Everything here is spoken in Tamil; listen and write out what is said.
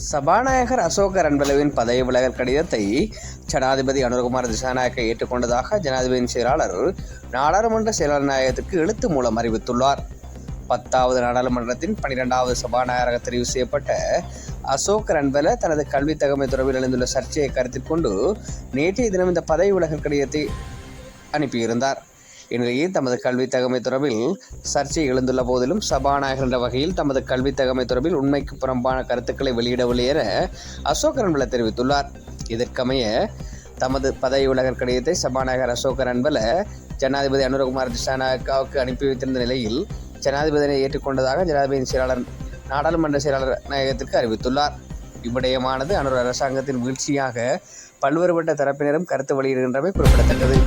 சபாநாயகர் அசோக ரன்பலவின் பதவி விலகல் கடிதத்தை ஜனாதிபதி அனுரகுமார் திசாநாயக்க ஏற்றுக்கொண்டதாக ஜனாதிபதியின் செயலாளர் நாடாளுமன்ற செயலாளர் நாயகத்திற்கு எழுத்து மூலம் அறிவித்துள்ளார். 10வது நாடாளுமன்றத்தின் 12வது சபாநாயகராக தெரிவு செய்யப்பட்ட அசோக் ரன்பல தனது கல்வி தகமை தொடர்பில் எழுந்துள்ள சர்ச்சையை கருத்தில் கொண்டு நேற்றைய தினம் இந்த பதவி விலகல் கடிதத்தை அனுப்பியிருந்தார். இந்நிலையில் தமது கல்வி தகமை தொடர்பில் சர்ச்சை எழுந்துள்ள போதிலும் சபாநாயகர் என்ற வகையில் தமது கல்வி தகமை தொடர்பில் உண்மைக்கு புறம்பான கருத்துக்களை வெளியிடவில்லை என அசோக் ரன்பல தெரிவித்துள்ளார். இதற்கமைய தமது பதவி விலகல் கடிதத்தை சபாநாயகர் அசோக் ரன்பல ஜனாதிபதி அனுரகுமார் திசாநாயக்காவுக்கு அனுப்பி வைத்திருந்த நிலையில் ஜனாதிபதியை ஏற்றுக்கொண்டதாக ஜனாதிபதியின் செயலாளர் நாடாளுமன்ற செயலாளர் நாயகத்திற்கு அறிவித்துள்ளார். இவ்விடயமானது அனுர அரசாங்கத்தின் வீழ்ச்சியாக பல்வேறுபட்ட தரப்பினரும் கருத்து வெளியிடுகின்றமை குறிப்பிடத்தக்கது.